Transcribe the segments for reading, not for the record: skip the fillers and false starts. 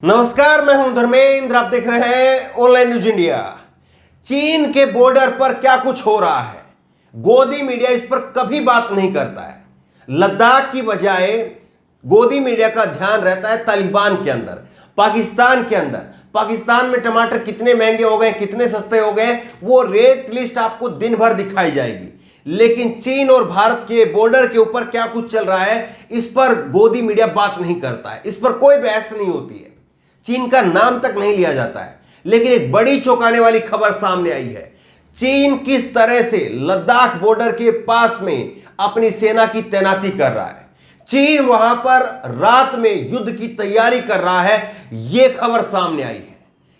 नमस्कार, मैं हूं धर्मेंद्र। आप देख रहे हैं ऑनलाइन न्यूज इंडिया। चीन के बॉर्डर पर क्या कुछ हो रहा है, गोदी मीडिया इस पर कभी बात नहीं करता है। लद्दाख की बजाय गोदी मीडिया का ध्यान रहता है तालिबान के अंदर, पाकिस्तान के अंदर। पाकिस्तान में टमाटर कितने महंगे हो गए, कितने सस्ते हो गए, वो रेट लिस्ट आपको दिन भर दिखाई जाएगी। लेकिन चीन और भारत के बॉर्डर के ऊपर क्या कुछ चल रहा है, इस पर गोदी मीडिया बात नहीं करता है। इस पर कोई बहस नहीं होती है, चीन का नाम तक नहीं लिया जाता है। लेकिन एक बड़ी चौंकाने वाली खबर सामने आई है। चीन किस तरह से लद्दाख बॉर्डर के पास में अपनी सेना की तैनाती कर रहा है। चीन वहां पर रात में युद्ध की तैयारी कर रहा है, यह खबर सामने आई है।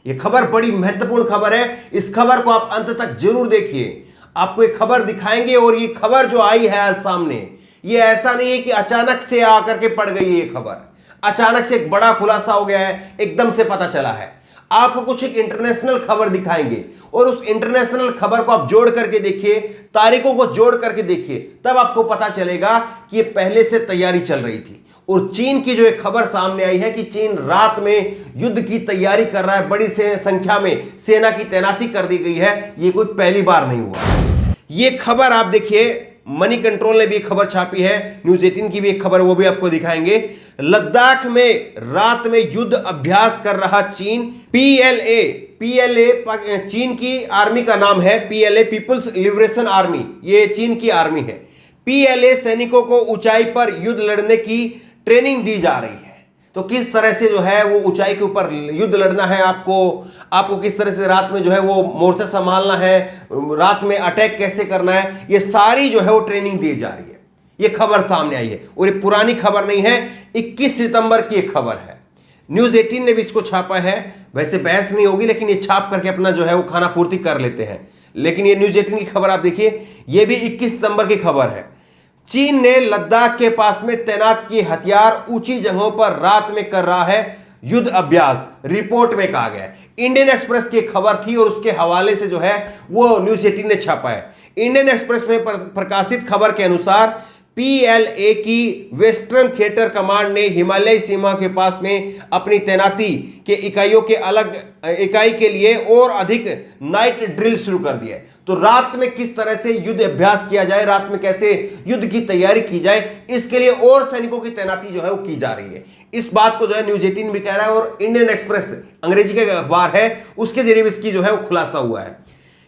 यह खबर बड़ी महत्वपूर्ण खबर है। इस खबर को आप अंत तक जरूर देखिए। आपको एक खबर दिखाएंगे और ये खबर जो आई है आज सामने, ये ऐसा नहीं है कि अचानक से आकर के पड़ गई ये खबर। अचानक से एक बड़ा खुलासा हो गया है, एकदम से पता चला है। आपको कुछ एक इंटरनेशनल खबर दिखाएंगे और उस इंटरनेशनल खबर को आप जोड़ करके देखिए, तारीखों को जोड़ करके देखिए, तब आपको पता चलेगा कि ये पहले से तैयारी चल रही थी। और चीन की जो एक खबर सामने आई है कि चीन रात में युद्ध की तैयारी कर रहा है, बड़ी संख्या में सेना की तैनाती कर दी गई है, ये कोई पहली बार नहीं हुआ। ये खबर आप देखिए, मनी कंट्रोल ने भी खबर छापी है, न्यूज 18 की भी एक खबर, वो भी आपको दिखाएंगे। लद्दाख में रात में युद्ध अभ्यास कर रहा चीन। पीएलए चीन की आर्मी का नाम है, पीएलए पीपुल्स लिबरेशन आर्मी, ये चीन की आर्मी है। पीएलए सैनिकों को ऊंचाई पर युद्ध लड़ने की ट्रेनिंग दी जा रही है। तो किस तरह से जो है वो ऊंचाई के ऊपर युद्ध लड़ना है, आपको किस तरह से रात में जो है वो मोर्चा संभालना है, रात में अटैक कैसे करना है, ये सारी जो है वो ट्रेनिंग दी जा रही है। ये खबर सामने आई है और ये पुरानी खबर नहीं है, 21 सितंबर की एक खबर है। न्यूज 18 ने भी इसको छापा है। वैसे बहस नहीं होगी, लेकिन ये छाप करके अपना जो है वो खाना पूर्ति कर लेते हैं। लेकिन ये न्यूज 18 की खबर आप देखिए, ये भी 21 सितंबर की खबर है। चीन ने लद्दाख के पास में तैनात किए हथियार ऊंची जगहों पर रात में कर रहा है युद्ध अभ्यास, रिपोर्ट में कहा गया है। इंडियन एक्सप्रेस की खबर थी और उसके हवाले से जो है वो न्यूज 18 ने छापा है। इंडियन एक्सप्रेस में प्रकाशित खबर के अनुसार पीएलए की वेस्टर्न थिएटर कमांड ने हिमालय सीमा के पास में अपनी तैनाती के इकाइयों के अलग इकाई के लिए और अधिक नाइट ड्रिल शुरू कर दिया है। तो रात में किस तरह से युद्ध अभ्यास किया जाए, रात में कैसे युद्ध की तैयारी की जाए, इसके लिए और सैनिकों की तैनाती जो है वो की जा रही है। इस बात को जो है न्यूज 18 भी कह रहा है और इंडियन एक्सप्रेस अंग्रेजी का अखबार है, उसके जरिए इसकी जो है वो खुलासा हुआ है।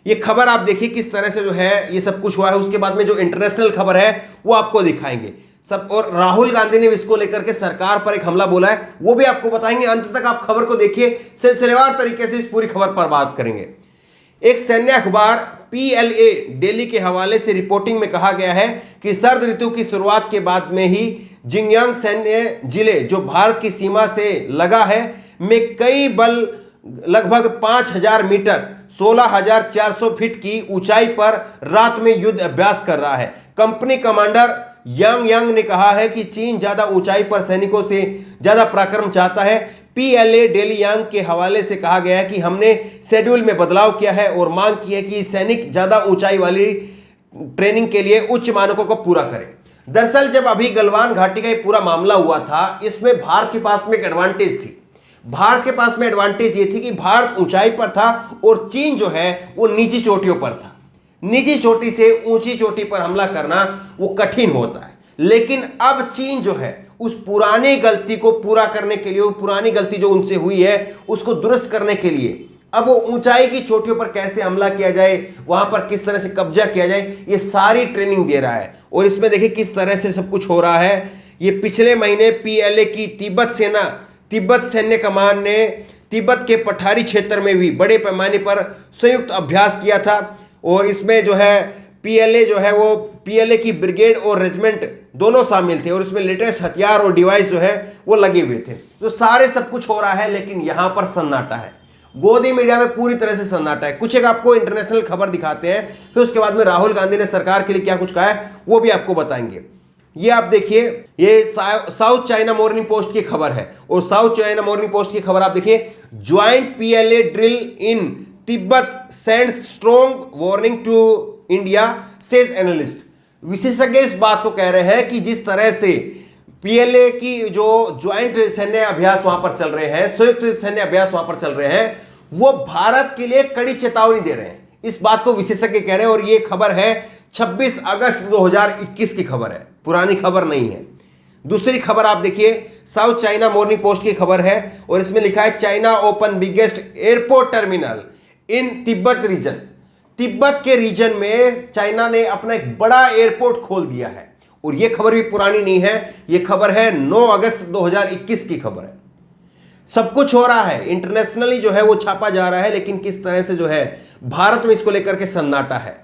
ये खबर आप देखिए किस तरह से जो है ये सब कुछ हुआ है। उसके बाद में जो इंटरनेशनल खबर है वो आपको दिखाएंगे सब। और राहुल गांधी ने इसको लेकर के सरकार पर एक हमला बोला है, वो भी आपको बताएंगे। अंत तक आप खबर को देखिए, सिलसिलेवार तरीके से इस पूरी खबर पर बात करेंगे। एक सैन्य अखबार पीएलए दिल्ली के हवाले से रिपोर्टिंग में कहा गया है कि सर्द ऋतु की शुरुआत के बाद में ही जिंगयांग सैन्य जिले जो भारत की सीमा से लगा है में कई बल लगभग 5000 मीटर 16,400 फीट की ऊंचाई पर रात में युद्ध अभ्यास कर रहा है। कंपनी कमांडर यांग ने कहा है कि चीन ज्यादा ऊंचाई पर सैनिकों से ज्यादा पराक्रम चाहता है। पीएलए डेली यांग के हवाले से कहा गया है कि हमने शेड्यूल में बदलाव किया है और मांग की है कि सैनिक ज्यादा ऊंचाई वाली ट्रेनिंग के लिए उच्च मानकों को पूरा करें। दरअसल जब अभी गलवान घाटी का ये पूरा मामला हुआ था, इसमें भारत के पास में एक एडवांटेज थी। भारत के पास में एडवांटेज ये थी कि भारत ऊंचाई पर था और चीन जो है वो नीची चोटियों पर था। नीची चोटी से ऊंची चोटी पर हमला करना वो कठिन होता है। लेकिन अब चीन जो है उस पुरानी गलती को पूरा करने के लिए, वो पुरानी गलती जो उनसे हुई है उसको दुरुस्त करने के लिए अब वो ऊंचाई की चोटियों पर कैसे हमला किया जाए, वहां पर किस तरह से कब्जा किया जाए, ये सारी ट्रेनिंग दे रहा है। और इसमें देखिए किस तरह से सब कुछ हो रहा है। ये पिछले महीने पीएलए की तिब्बत सैन्य कमान ने तिब्बत के पठारी क्षेत्र में भी बड़े पैमाने पर संयुक्त अभ्यास किया था। और इसमें जो है पीएलए जो है वो पीएलए की ब्रिगेड और रेजिमेंट दोनों शामिल थे और इसमें लेटेस्ट हथियार और डिवाइस जो है वो लगे हुए थे। तो सारे सब कुछ हो रहा है, लेकिन यहां पर सन्नाटा है। गोदी मीडिया में पूरी तरह से सन्नाटा है। कुछ एक आपको इंटरनेशनल खबर दिखाते हैं, फिर उसके बाद में राहुल गांधी ने सरकार के लिए क्या कुछ कहा है वो भी आपको बताएंगे। ये आप देखिए, ये साउथ चाइना मॉर्निंग पोस्ट की खबर है और साउथ चाइना मॉर्निंग पोस्ट की खबर आप देखिए, joint PLA drill in Tibet sends strong warning to India says analyst. विशेषज्ञ इस बात को कह रहे हैं कि जिस तरह से पीएलए की जो ज्वाइंट सैन्य अभ्यास वहां पर चल रहे हैं, संयुक्त सैन्य अभ्यास वहां पर चल रहे हैं, वो भारत के लिए कड़ी चेतावनी दे रहे हैं। इस बात को विशेषज्ञ कह रहे हैं और ये खबर है 26 अगस्त 2021 की खबर है, पुरानी खबर नहीं है। दूसरी खबर आप देखिए, साउथ चाइना मॉर्निंग पोस्ट की खबर है और इसमें लिखा है China open biggest airport terminal in Tibet region. Tibet के रीजन में चाइना ने अपना एक बड़ा एयरपोर्ट खोल दिया है और यह खबर भी पुरानी नहीं है, यह खबर है 9 अगस्त 2021 की खबर है। सब कुछ हो रहा है, इंटरनेशनली जो है वो छापा जा रहा है, लेकिन किस तरह से जो है भारत में इसको लेकर के सन्नाटा है।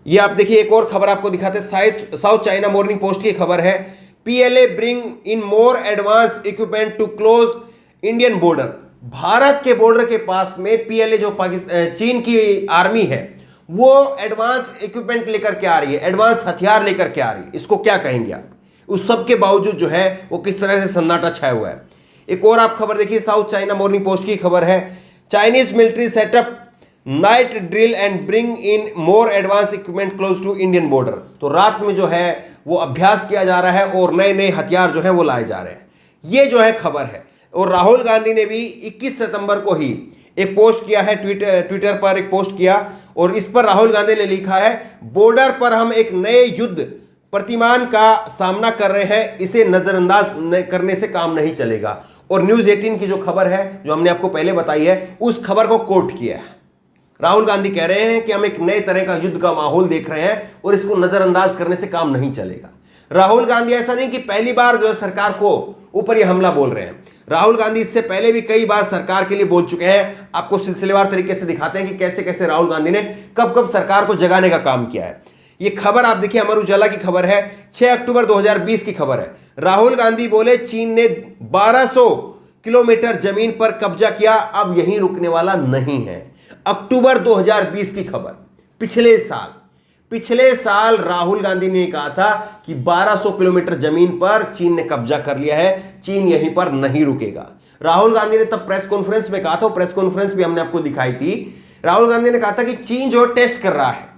ये आप देखिए, एक और खबर आपको दिखाते हैं, साउथ चाइना मॉर्निंग पोस्ट की खबर है, PLA bring in more advance equipment to close Indian border. Bharat के बॉर्डर के पास में पीएलए जो पाकिस्तान चीन की आर्मी है वो एडवांस इक्विपमेंट लेकर के आ रही है, एडवांस हथियार लेकर के आ रही है। इसको क्या कहेंगे आप? उस सब के बावजूद जो है वो किस तरह से सन्नाटा छाया हुआ है। एक और आप खबर देखिए, साउथ चाइना मॉर्निंग पोस्ट की खबर है, Chinese military set up night drill and bring in more advance equipment close to Indian border. तो रात में जो है वो अभ्यास किया जा रहा है और नए नए हथियार जो है वो लाए जा रहे हैं। ये जो है खबर है। और राहुल गांधी ने भी 21 सितंबर को ही एक पोस्ट किया है, ट्विटर पर एक पोस्ट किया और इस पर राहुल गांधी ने लिखा है, बॉर्डर पर हम एक नए युद्ध प्रतिमान का सामना कर रहे हैं, इसे नजरअंदाज करने से काम नहीं चलेगा। और न्यूज 18 की जो खबर है जो हमने आपको पहले बताई है, उस खबर को कोट किया है। राहुल गांधी कह रहे हैं कि हम एक नए तरह का युद्ध का माहौल देख रहे हैं और इसको नजरअंदाज करने से काम नहीं चलेगा। राहुल गांधी ऐसा नहीं कि पहली बार जो है सरकार को ऊपर ये हमला बोल रहे हैं। राहुल गांधी इससे पहले भी कई बार सरकार के लिए बोल चुके हैं। आपको सिलसिलेवार तरीके से दिखाते हैं कि कैसे कैसे राहुल गांधी ने कब कब सरकार को जगाने का काम किया है। ये खबर आप देखिए, अमर उजाला की खबर है, 6 अक्टूबर 2020 की खबर है। राहुल गांधी बोले, चीन ने 1200 किलोमीटर जमीन पर कब्जा किया, अब यहीं रुकने वाला नहीं है। अक्टूबर 2020 की खबर, पिछले साल राहुल गांधी ने कहा था कि 1200 किलोमीटर जमीन पर चीन ने कब्जा कर लिया है, चीन यहीं पर नहीं रुकेगा। राहुल गांधी ने तब प्रेस कॉन्फ्रेंस में कहा था, प्रेस कॉन्फ्रेंस भी हमने आपको दिखाई थी। राहुल गांधी ने कहा था कि चीन जो टेस्ट कर रहा है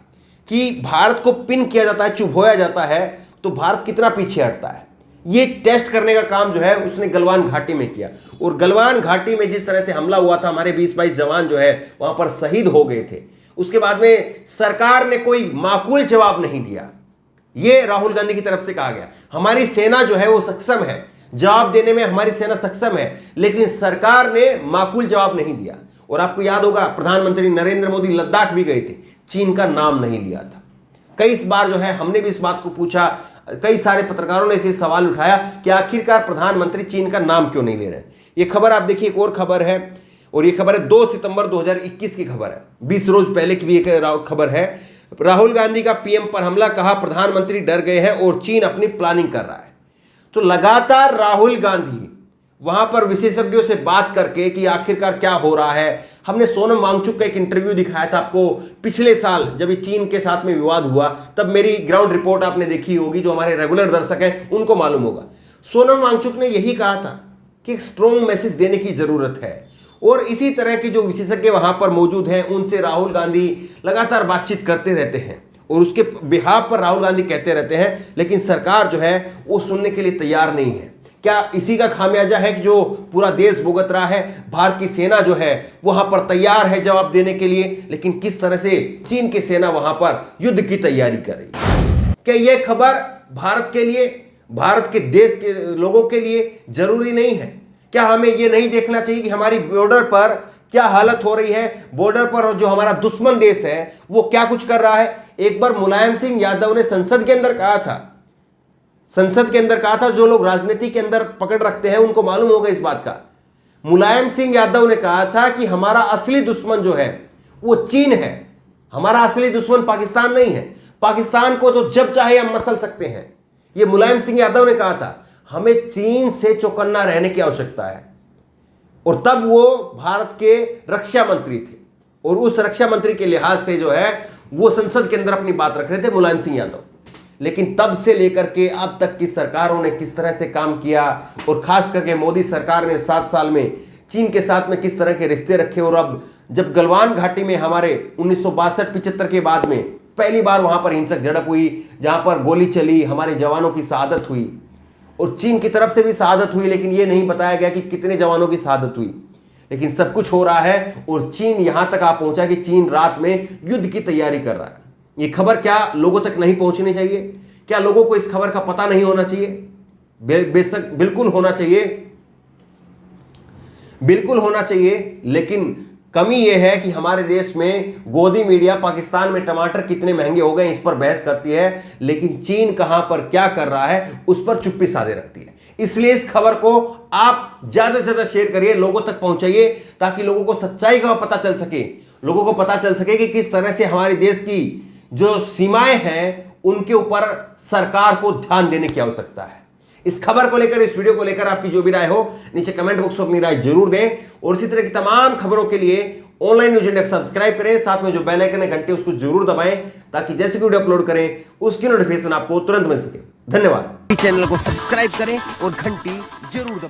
कि भारत को पिन किया जाता है, चुभोया जाता है, तो भारत कितना पीछे हटता है। ये टेस्ट करने का काम जो है उसने गलवान घाटी में किया और गलवान घाटी में जिस तरह से हमला हुआ था, हमारे 20-22 जवान जो है वहां पर शहीद हो गए थे। उसके बाद में सरकार ने कोई माकूल जवाब नहीं दिया। यह राहुल गांधी की तरफ से कहा गया। हमारी सेना जो है वो सक्षम है, जवाब देने में हमारी सेना सक्षम है, लेकिन सरकार ने माकूल जवाब नहीं दिया। और आपको याद होगा, प्रधानमंत्री नरेंद्र मोदी लद्दाख भी गए थे, चीन का नाम नहीं लिया था। कई बार जो है हमने भी इस बात को पूछा, कई सारे पत्रकारों ने इसे सवाल उठाया कि आखिरकार प्रधानमंत्री चीन का नाम क्यों नहीं ले रहे। ये खबर आप देखिए, एक और खबर है और ये खबर है 2 सितंबर 2021 की खबर है, 20 रोज पहले की भी एक खबर है। राहुल गांधी का पीएम पर हमला, कहा प्रधानमंत्री डर गए हैं और चीन अपनी प्लानिंग कर रहा है। तो लगातार राहुल गांधी वहां पर विशेषज्ञों से बात करके कि आखिरकार क्या हो रहा है। हमने सोनम वांगचुक का एक इंटरव्यू दिखाया था आपको पिछले साल, जब ये चीन के साथ में विवाद हुआ, तब मेरी ग्राउंड रिपोर्ट आपने देखी होगी, जो हमारे रेगुलर दर्शक हैं उनको मालूम होगा। सोनम वांगचुक ने यही कहा था कि एक स्ट्रॉन्ग मैसेज देने की जरूरत है और इसी तरह के जो विशेषज्ञ वहां पर मौजूद हैं उनसे राहुल गांधी लगातार बातचीत करते रहते हैं और उसके बिहाफ पर राहुल गांधी कहते रहते हैं, लेकिन सरकार जो है वो सुनने के लिए तैयार नहीं है। क्या इसी का खामियाजा है कि जो पूरा देश भुगत रहा है? भारत की सेना जो है वहां पर तैयार है जवाब देने के लिए, लेकिन किस तरह से चीन की सेना वहां पर युद्ध की तैयारी कर रही है। क्या यह खबर भारत के लिए, भारत के देश के लोगों के लिए जरूरी नहीं है? क्या हमें यह नहीं देखना चाहिए कि हमारी बॉर्डर पर क्या हालत हो रही है? बॉर्डर पर जो हमारा दुश्मन देश है वो क्या कुछ कर रहा है? एक बार मुलायम सिंह यादव ने संसद के अंदर कहा था, जो लोग राजनीति के अंदर पकड़ रखते हैं उनको मालूम होगा इस बात का। मुलायम सिंह यादव ने कहा था कि हमारा असली दुश्मन जो है वो चीन है, हमारा असली दुश्मन पाकिस्तान नहीं है। पाकिस्तान को तो जब चाहे हम मसल सकते हैं, ये मुलायम सिंह यादव ने कहा था। हमें चीन से चौकन्ना रहने की आवश्यकता है। और तब वो भारत के रक्षा मंत्री थे और उस रक्षा मंत्री के लिहाज से जो है वो संसद के अंदर अपनी बात रख रहे थे मुलायम सिंह यादव। लेकिन तब से लेकर के अब तक की सरकारों ने किस तरह से काम किया और खास करके मोदी सरकार ने 7 साल में चीन के साथ में किस तरह के रिश्ते रखे। और अब जब गलवान घाटी में हमारे 1962-75 के बाद में पहली बार वहां पर हिंसक झड़प हुई, जहां पर गोली चली, हमारे जवानों की शहादत हुई, और चीन की तरफ से भी शहादत हुई, लेकिन यह नहीं बताया गया कि कितने जवानों की शहादत हुई। लेकिन सब कुछ हो रहा है और चीन यहां तक आ पहुंचा कि चीन रात में युद्ध की तैयारी कर रहा है। यह खबर क्या लोगों तक नहीं पहुंचनी चाहिए? क्या लोगों को इस खबर का पता नहीं होना चाहिए? बेशक बिल्कुल होना चाहिए, बिल्कुल होना चाहिए। लेकिन कमी यह है कि हमारे देश में गोदी मीडिया पाकिस्तान में टमाटर कितने महंगे हो गए इस पर बहस करती है, लेकिन चीन कहां पर क्या कर रहा है उस पर चुप्पी साधे रखती है। इसलिए इस खबर को आप ज्यादा से ज्यादा शेयर करिए, लोगों तक पहुंचाइए, ताकि लोगों को सच्चाई का पता चल सके, लोगों को पता चल सके कि किस तरह से हमारे देश की जो सीमाएं हैं उनके ऊपर सरकार को ध्यान देने की आवश्यकता है। इस खबर को लेकर, इस वीडियो को लेकर आपकी जो भी राय हो नीचे कमेंट बॉक्स में अपनी राय जरूर दें, और इसी तरह की तमाम खबरों के लिए ऑनलाइन न्यूज इंडिया सब्सक्राइब करें, साथ में जो बेल आइकन है घंटे उसको जरूर दबाएं, ताकि जैसे वीडियो अपलोड करें उसकी नोटिफिकेशन आपको तुरंत मिल सके। धन्यवाद। चैनल को सब्सक्राइब करें और घंटी जरूर दबाएं।